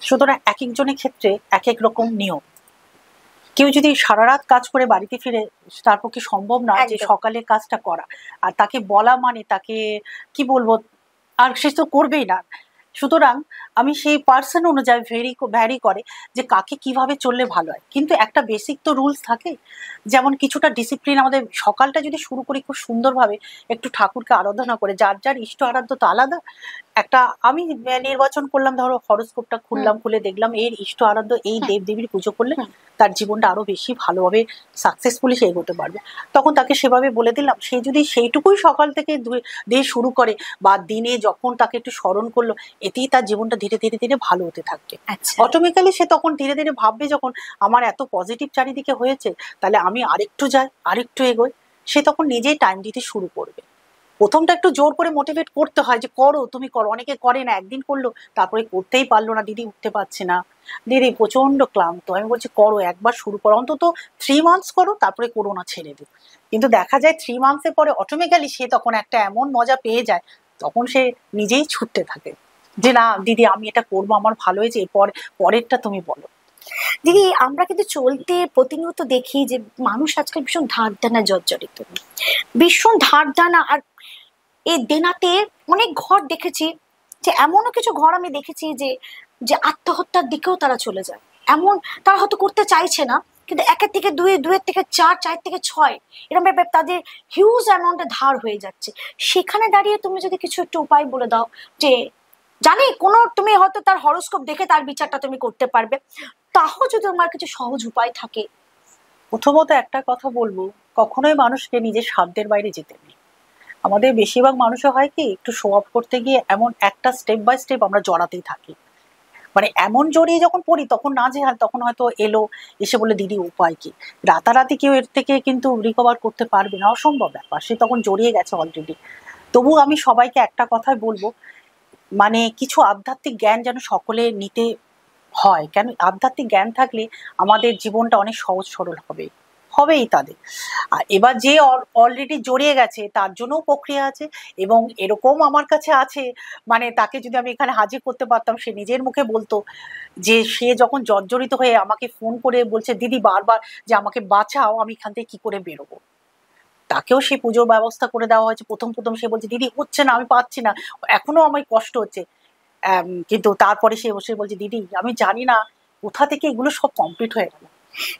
সুতরাং এক একজনের ক্ষেত্রে এক এক রকম নিয়ম। কেউ যদি সারা রাত কাজ করে বাড়িতে ফিরে, তার পক্ষে সম্ভব না যে সকালে কাজটা করা, আর তাকে বলা মানে তাকে কি বলবো, আর সে তো করবেই না। সুতরাং আমি সেই পার্সন অনুযায়ী ভ্যারি করে যে কাকে কিভাবে চললে ভালো হয়। কিন্তু একটা বেসিক তো রুলস থাকে, যেমন কিছুটা ডিসিপ্লিন। আমাদের সকালটা যদি শুরু করি খুব সুন্দরভাবে, একটু ঠাকুরকে আরাধনা করে, যার যার ইষ্ট আরাধ্য তো আলাদা। একটা আমি নির্বাচন করলাম, ধরো হরোস্কোপটা খুললাম, খুলে দেখলাম এর ইষ্ট আরাধ্য এই দেবদেবীর পুজো করলে তার জীবনটা আরো বেশি ভালোভাবে সাকসেসফুলি সে এগোতে পারবে। তখন তাকে সেভাবে বলে দিলাম, সে যদি সেইটুকুই সকাল থেকে দিয়ে শুরু করে, বা দিনে যখন তাকে একটু স্মরণ করলো, এতেই তার জীবনটা ধীরে ধীরে ধীরে ভালো হতে থাকবে। অটোমেটিক্যালি সে তখন ধীরে ধীরে ভাববে, যখন আমার এত পজিটিভ চারিদিকে হয়েছে, তাহলে আমি আরেকটু যাই, আরেকটু এগোই, সে তখন নিজেই টাইম দিতে শুরু করবে। প্রথমটা একটু জোর করে মোটিভেট করতে হয় যে করো, তুমি করো। অনেকে করে না, একদিন করলো তারপরে করতেই পারলো না, দিদি উঠতে পারছে না, দিদি প্রচন্ড ক্লান্ত। আমি বলছি করো, একবার শুরু করো, অন্তত 3 মান্থস করো, তারপরে করো না, ছেড়ে দিও। কিন্তু দেখা যায় 3 মান্থসের পরে অটোমেটিক্যালি সে তখন একটা এমন মজা পেয়ে যায়, তখন সে নিজেই ছুটতে থাকে যে না দিদি আমি এটা করবো, আমার ভালো হয়েছে, পরেরটা তুমি বলো। দিদি আমরা কিন্তু চলতে প্রতিনিয়ত দেখি যে মানুষ আজকাল ভীষণ ধার দেনা জর্জরিত, ভীষণ ধার দেনা। আর এই দেনাতে অনেক ঘর দেখেছি, যে এমনও কিছু ঘর আমি দেখেছি যে যে আত্মহত্যার দিকেও তারা চলে যায়। এমন তারা হয়তো করতে চাইছে না, কিন্তু 1-এর থেকে 2, 2-এর থেকে 4, 4 থেকে 6 এরকম ভাবে তাদের হিউজ অ্যামাউন্টে ধার হয়ে যাচ্ছে। সেখানে দাঁড়িয়ে তুমি যদি কিছু একটু উপায় বলে দাও, যে জানি কোনো তুমি হয়তো তার হরোস্কোপ দেখে তার বিচারটা তুমি করতে পারবে, তাও যদি তোমার কিছু সহজ উপায় থাকে। প্রথমত একটা কথা বলবো, কখনোই মানুষকে নিজের সাধ্যের বাইরে যেতে নেই। আমাদের বেশিরভাগ মানুষও হয় কি, একটু শো অফ করতে গিয়ে এমন একটা স্টেপ বাই স্টেপ আমরা জড়াতেই থাকি, মানে এমন জড়িয়ে যখন পড়ি তখন না যে তখন হয়তো এসে বলে দিদি উপায় কি। রাতারাতি কেউ এর থেকে কিন্তু রিকভার করতে পারবে না, অসম্ভব ব্যাপার, সে তখন জড়িয়ে গেছে অলরেডি। তবু আমি সবাইকে একটা কথাই বলবো, মানে কিছু আধ্যাত্মিক জ্ঞান যেন সকলে নিতে হয়। কেন, আধ্যাত্মিক জ্ঞান থাকলে আমাদের জীবনটা অনেক সহজ সরল হবেই তাদের। আর এবার যে অলরেডি জড়িয়ে গেছে তার জন্যও প্রক্রিয়া আছে, এবং এরকম আমার কাছে আছে, মানে তাকে যদি আমি এখানে হাজির করতে পারতাম, সে নিজের মুখে বলতো যে সে যখন জর্জরিত হয়ে আমাকে ফোন করে বলছে দিদি বারবার যে আমাকে বাঁচাও, আমি এখান থেকে কি করে বেরোবো। তাকেও সে পুজোর ব্যবস্থা করে দেওয়া হয়েছে। প্রথম প্রথম সে বলছে দিদি হচ্ছে না, আমি পাচ্ছি না, এখনো আমার কষ্ট হচ্ছে। কিন্তু তারপরে সে বসে বলছে দিদি আমি জানি না কোথা থেকে এগুলো সব কমপ্লিট হয়ে গেল।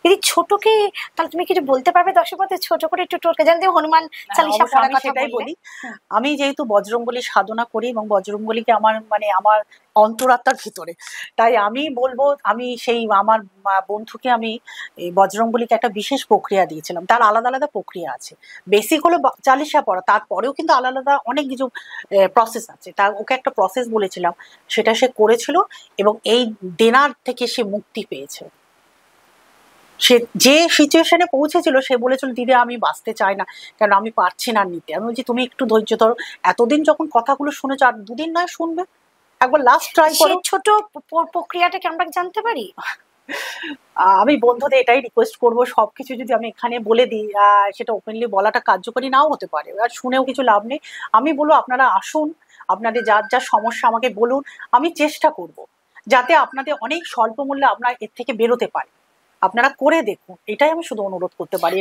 দিদি ছোটকে তাহলে তুমি কিছু বলতে পারবে দর্শকদের, ছোট করে একটু টোটকে জানতে হনুমান চালিসা পড়ার কথা সেটাই বললে। বলি, আমি যেহেতু বজরংবলী সাধনা করি এবং বজরংবলীকে আমার মানে আমার অন্তরাত্মার ভিতরে, তাই আমি বলবো, আমি সেই আমার বন্ধুকে আমি এই বজরংবলীকে একটা বিশেষ প্রক্রিয়া দিয়েছিলাম। তার আলাদা আলাদা প্রক্রিয়া আছে, বেসিক হলো চালিসা পড়া, তারপরেও কিন্তু আলাদা আলাদা অনেক কিছু প্রসেস আছে। তার ওকে একটা প্রসেস বলেছিলাম, সেটা সে করেছিল এবং এই দেনার থেকে সে মুক্তি পেয়েছে। সে যে সিচুয়েশনে পৌঁছেছিল সে বলেছিল দিদি আমি বাঁচতে চাই না, কেন আমি পারছি না নিতে। আমি বলছি তুমি একটু ধৈর্য ধরো, এতদিন যখন কথাগুলো শুনেছো আর দুদিন নয় শুনবে, একবার লাস্ট ট্রাই করো। ছোট প্রক্রিয়াটা কি আমরা জানতে পারি? আমি বন্ধুদের এটাই রিকোয়েস্ট করব, সবকিছু যদি আমি এখানে বলে দিই সেটা ওপেনলি বলাটা কার্যকরী নাও হতে পারে, আর শুনেও কিছু লাভ নেই। আমি বলবো আপনারা আসুন, আপনাদের যার যা সমস্যা আমাকে বলুন, আমি চেষ্টা করব যাতে আপনাদের অনেক স্বল্প মূল্যে আপনারা এর থেকে বেরোতে পারেন। আপনারা করে দেখুন, এটাই আমি শুধু অনুরোধ করতে পারি।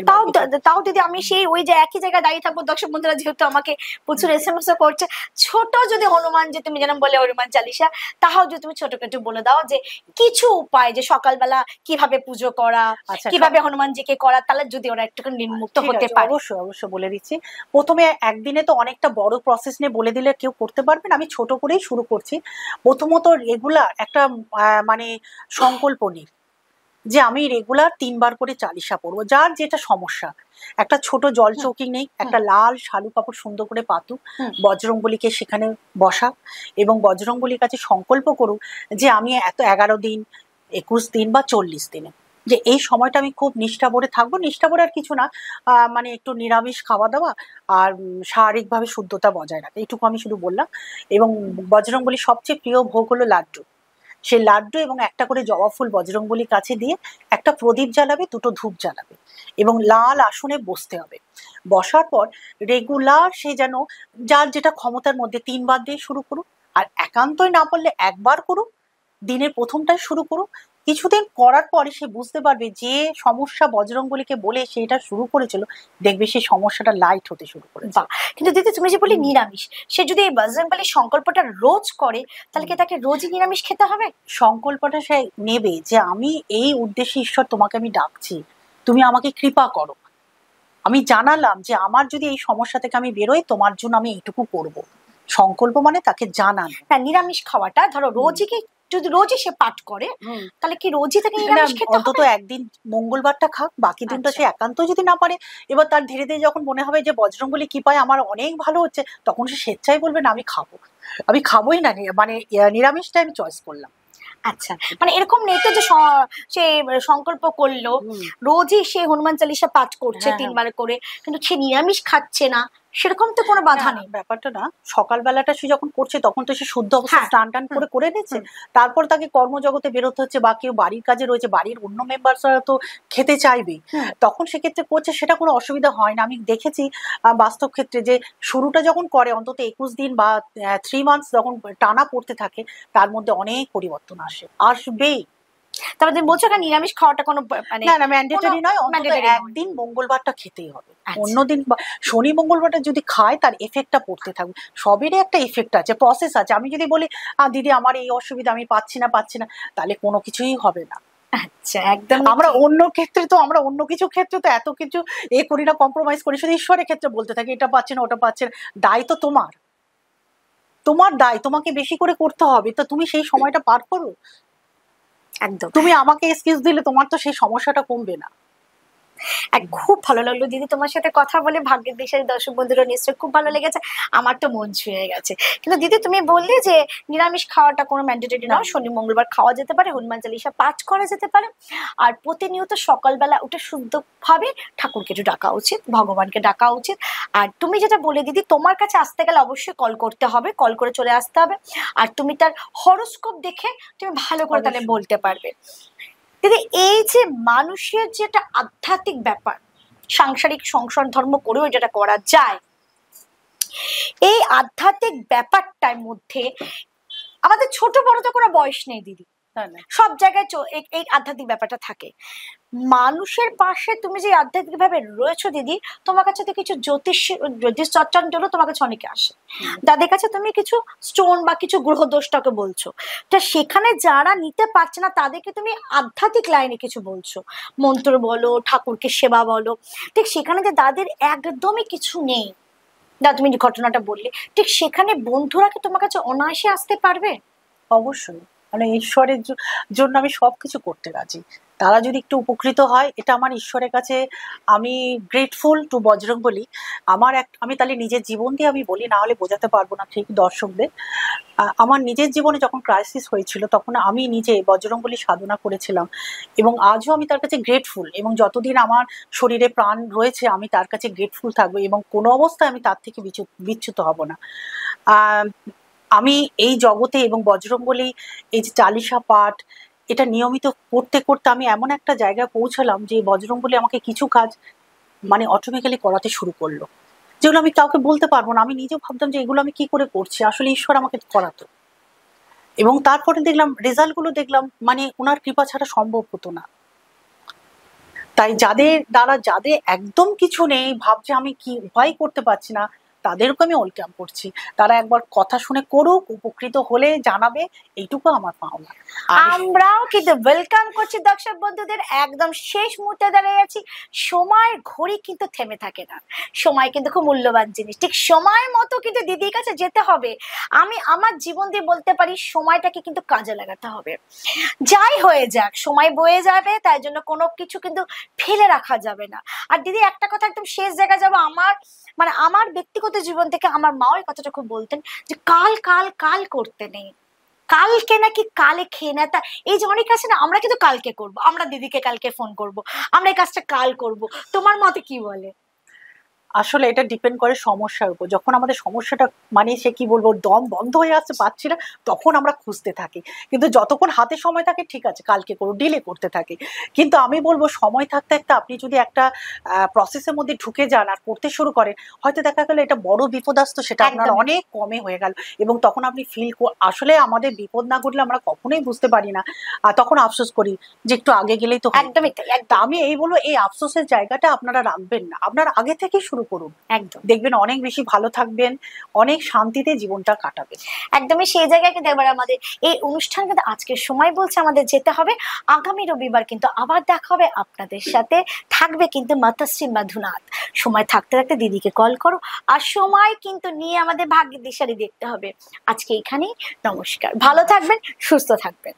তাও দিদি আমি সেই ওই যে একই জায়গায় দাঁড়িয়ে থাকবো, দর্শক বন্ধুরা যেহেতু আমাকে প্রচুর SMS করছে, ছোট যদি হনুমান, যে তুমি যেন বলে হনুমান চালিসা, তাও যদি তুমি ছোট একটু বলে দাও যে কিছু উপায়, যে সকালবেলা কিভাবে পুজো করা, কিভাবে হনুমানজিকে করা, তাহলে যদি ওরা একটু নির্মুক্ত হতে পারে। অবশ্যই অবশ্যই বলে দিচ্ছি। প্রথমে একদিনে তো অনেকটা বড় প্রসেস নিয়ে বলে দিলে কেউ করতে পারবে না, আমি ছোট করেই শুরু করছি। প্রথমত রেগুলার একটা মানে সংকল্প নিই যে আমি রেগুলার 3 বার করে চালিসা পড়বো। যার যেটা সমস্যা, একটা ছোট জল চৌকি নেই, একটা লাল শালু কাপড় সুন্দর করে পাতু, বজরংবলীকে সেখানে বসা এবং বজরংবলীর কাছে সংকল্প করুক যে আমি এত 11 দিন, 21 দিন বা 40 দিনে যে এই সময়টা আমি খুব নিষ্ঠা ভরে থাকবো। নিষ্ঠা ভরে আর কিছু না, মানে একটু নিরামিষ খাওয়া দাওয়া আর শারীরিকভাবে শুদ্ধতা বজায় রাখা, এইটুকু আমি শুধু বললাম। এবং বজরংবলীর সবচেয়ে প্রিয় ভোগ হলো লাড্ডু, সে লাড্ডু এবং একটা করে জবা ফুল বজরংবলীর কাছে দিয়ে একটা প্রদীপ জ্বালাবে, 2টো ধূপ জ্বালাবে এবং লাল আসনে বসতে হবে। বসার পর রেগুলার সে যেন যার যেটা ক্ষমতার মধ্যে 3 বার দিয়ে শুরু করুক, আর একান্তই না পারলে 1 বার করুক। দিনের প্রথমটাই শুরু করুক, কিছুদিন করার পরে সে বুঝতে পারবে যে সমস্যা বজরংবলীকে বলে সেটা শুরু করেছিল, দেখবে সেই সমস্যাটা লাইট হতে শুরু করেছে। কিন্তু দিদি তুমি যে বলি নিরামিষ, সে যদি এই বজরংবলী সংকল্পটা রোজ করে, তাহলে কি তাকে রোজই নিরামিষ খেতে হবে? সংকল্পটা সে নেবে যে আমি এই উদ্দেশ্যে ঈশ্বর তোমাকে আমি ডাকছি, তুমি আমাকে কৃপা করো, আমি জানালাম যে আমার যদি এই সমস্যা থেকে আমি বেরোই তোমার জন্য আমি এইটুকু করব। সংকল্প মানে তাকে জানান। হ্যাঁ, নিরামিষ খাওয়াটা ধরো রোজই কি, যদি রোজই সে পাঠ করে তাহলে কি রোজই তাকে নিরামিষ খেতে হবে? অন্তত একদিন মঙ্গলবারটা খাক, বাকি দিনটা সে একান্ত যদি না পারে, এবার তার ধীরে ধীরে যখন মনে হবে যে বজরংবলী কৃপায় আমার অনেক ভালো হচ্ছে, তখন সে স্বেচ্ছায় বলবে না আমি খাবো, আমি খাবোই না, মানে নিরামিষটা আমি চয়েস করলাম। আচ্ছা, মানে এরকম নেই তো যে সে সংকল্প করলো রোজই সে হনুমান চালিসা পাঠ করছে 3 বার করে, কিন্তু সে নিরামিষ খাচ্ছে না, সেরকম তো কোনো বাধা না, নেই। ব্যাপারটা না, সকালবেলাটা সে যখন করছে তখন তো সে শুদ্ধ অবস্থায় হ্যাঁ। স্নান টান করে করে নিচ্ছে, তারপর তাকে কর্মজগতে বেরোতে হচ্ছে বা কেউ বাড়ির কাজে রয়েছে, বাড়ির অন্য মেম্বারসরা তো খেতে চাইবেই, তখন সেক্ষেত্রে করছে, সেটা কোনো অসুবিধা হয় না। আমি দেখেছি বাস্তব ক্ষেত্রে যে শুরুটা যখন করে অন্তত 21 দিন বা 3 মান্থস যখন টানা পড়তে থাকে, তার মধ্যে অনেক পরিবর্তন আসবেই। তারপর তুমি বলছো না নিরামিষ খাওয়াটা কোনো মানে না না, ম্যান্ডেটরি নয়, অন্তত mandatory নয়। একদিন মঙ্গলবারটা খেতেই হবে। আচ্ছা। অন্যদিন শনি মঙ্গলবারটা যদি খায় তার এফেক্টটা পড়তে থাকবে। সবেরই একটা এফেক্ট আছে, প্রসেস আছে। আমি যদি বলি দিদি আমার এই অসুবিধা, আমি পাচ্ছি না, তাহলে কোনো কিছুই হবে না। আচ্ছা, একদম। আমরা অন্য কিছু ক্ষেত্রে তো এত কিছু করি না, কম্প্রোমাইজ করি, শুধু ঈশ্বরের ক্ষেত্রে বলতে থাকি এটা পাচ্ছি না ওটা পাচ্ছি না। দায় তো তোমার দায়, তোমাকে বেশি করে করতে হবে, তো তুমি সেই সময়টা পার করো। একদম। তুমি আমাকে এক্সকিউজ দিলে তোমার তো সেই সমস্যাটা কমবে না। খুব ভালো লাগলো দিদি তোমার সাথে কথা বলে, ভাগ্যের দিশারি দর্শক বন্ধুরা নিশ্চয়ই খুব ভালো লেগেছে, আমার তো মন ছুঁয়ে গেছে। কিন্তু দিদি তুমি বললে যে নিরামিষ খাওয়াটা কোনো ম্যান্ডেটরি নয়, শনি মঙ্গলবার খাওয়া যেতে পারে, হনুমান চালিশা পাঠ করা যেতে পারে, আর প্রতিনিয়ত সকালবেলা উঠে শুদ্ধভাবে ঠাকুরকে একটু ডাকা উচিত, ভগবানকে ডাকা উচিত। আর তুমি যেটা বলে দিদি, তোমার কাছে আসতে গেলে অবশ্যই কল করতে হবে, কল করে চলে আসতে হবে, আর তুমি তার হরোস্কোপ দেখে তুমি ভালো করে তাহলে বলতে পারবে। দিদি এই যে মানুষের যেটা আধ্যাত্মিক ব্যাপার, সাংসারিক সংসার ধর্ম করেও যেটা করা যায়, এই আধ্যাত্মিক ব্যাপারটার মধ্যে আমাদের ছোট বড় তো কোনো বয়স নেই দিদি, সব জায়গায় এই আধ্যাত্মিক ব্যাপারটা থাকে। মানুষের পাশে তুমি যে আধ্যাত্মিক ভাবে রয়েছো দিদি, তোমার কাছে তো কিছু জ্যোতিষ চর্চার জন্য তোমার কাছে অনেকে আসে, তাদের কাছে তুমি কিছু স্টোন বা কিছু গ্রহ দোষটাকে বলছো, তা সেখানে যারা নিতে পারছে না তাদেরকে তুমি আধ্যাত্মিক লাইনে কিছু বলছো, মন্ত্র বলো, ঠাকুরকে সেবা বলো, ঠিক সেখানে যে তাদের একদমই কিছু নেই, তুমি যে ঘটনাটা বললে, ঠিক সেখানে বন্ধুরা কি তোমার কাছে অনায়াসে আসতে পারবে? অবশ্যই, মানে ঈশ্বরের জন্য আমি সবকিছু করতে রাজি। তারা যদি একটু উপকৃত হয়, এটা আমার ঈশ্বরের কাছে আমি গ্রেটফুল টু বজরংবলী। আমি তাহলে নিজের জীবন দিয়ে আমি বলি, না হলে বোঝাতে পারবো না ঠিক দর্শকদের। আমার নিজের জীবনে যখন ক্রাইসিস হয়েছিল তখন আমি নিজে বজরংবলী সাধনা করেছিলাম, এবং আজও আমি তার কাছে গ্রেটফুল, এবং যতদিন আমার শরীরে প্রাণ রয়েছে আমি তার কাছে গ্রেটফুল থাকবো, এবং কোনো অবস্থায় আমি তার থেকে বিচ্যুত হব না। আমি এই জগতে এবং বজরংবলী এই যে চালিশা পাঠ, এটা নিয়মিত করতে করতে আমি এমন একটা জায়গায় পৌঁছালাম যে বজরংবলী আমাকে কিছু কাজ মানে অটোমেটিক্যালি করাতে শুরু করলো, যেগুলো আমি কাউকে বলতে পারবো না। আমি নিজেও ভাবতাম যে এগুলো আমি কি করে করছি, আসলে ঈশ্বর আমাকে করাতো। এবং তারপরে দেখলাম রেজাল্ট গুলো, দেখলাম মানে ওনার কৃপা ছাড়া সম্ভব হতো না। তাই যাদের একদম কিছু নেই, ভাবছে আমি কি উপায় করতে পারছি না, তাদেরকে আমি ওয়েলকাম করছি। তারা একবার কথা শুনে করুক, উপকৃত হলে জানাবে, এইটুকু আমার পাওনা। আমরাও কিন্তু ওয়েলকাম করছি দর্শক বন্ধুদের, একদম শেষ মুহূর্তে দাঁড়িয়ে আছি। সময় ঘড়ি কিন্তু থেমে থাকে না, সময় কিন্তু খুব মূল্যবান জিনিস, ঠিক সময় মতো কিন্তু দিদির কাছে যেতে হবে। আমি আমার জীবন দিয়ে বলতে পারি, সময়টাকে কিন্তু কাজে লাগাতে হবে। যাই হয়ে যাক, সময় বয়ে যাবে, তাই জন্য কোনো কিছু কিন্তু ফেলে রাখা যাবে না। আর দিদি একটা কথা একদম শেষ জায়গায় যাবো, আমার ব্যক্তিগত জীবন থেকে আমার মা ওই কথাটা খুব বলতেন যে কাল কাল কাল করতে নেই, কালকে নাকি কালে খেয়ে নেয়। তা এই যে অনেক আছে না, আমরা কিন্তু কালকে করব, আমরা দিদিকে কালকে ফোন করব, আমরা এই কাজটা কাল করব, তোমার মতে কি বলে? আসলে এটা ডিপেন্ড করে সমস্যার উপর। যখন আমাদের সমস্যাটা মানে সে কি বলবো দম বন্ধ হয়ে আসছে, পাচ্ছি না, তখন আমরা খুঁজতে থাকি। কিন্তু যতক্ষণ হাতে সময় থাকে ঠিক আছে, কালকে করো, ডিলে করতে থাকি। কিন্তু আমি বলবো সময় থাকতে থাকতে আপনি যদি একটা প্রসেসের মধ্যে ঢুকে যান আর করতে শুরু করেন, হয়তো দেখা গেল এটা বড় বিপদাস্ত, সেটা আপনার অনেক কমে হয়ে গেল, এবং তখন আপনি আসলে আমাদের বিপদ না ঘটলে আমরা কখনোই বুঝতে পারি না, আর তখন আফসোস করি যে একটু আগে গেলেই তো। একদমই তাই। আমি এই বলবো, এই আফসোসের জায়গাটা আপনারা রাখবেন না, আপনারা আগে থেকেই শুরু করুন, একদম দেখবেন অনেক বেশি ভালো থাকবেন, অনেক শান্তিতে জীবনটা কাটাবেন। একদমই সেই জায়গায় কিন্তু এবার আমাদের এই অনুষ্ঠান কিন্তু আজকের সময় বলছে আমাদের যেতে হবে। আগামী রবিবার কিন্তু আবার দেখা হবে আপনাদের সাথে, থাকবে কিন্তু মাতাশ্রী মধুনাথ। সময় থাকতে থাকতে দিদিকে কল করো, আর সময় কিন্তু নিয়ে আমাদের ভাগ্যের দিশারি দেখতে হবে। আজকে এখানেই, নমস্কার, ভালো থাকবেন, সুস্থ থাকবেন।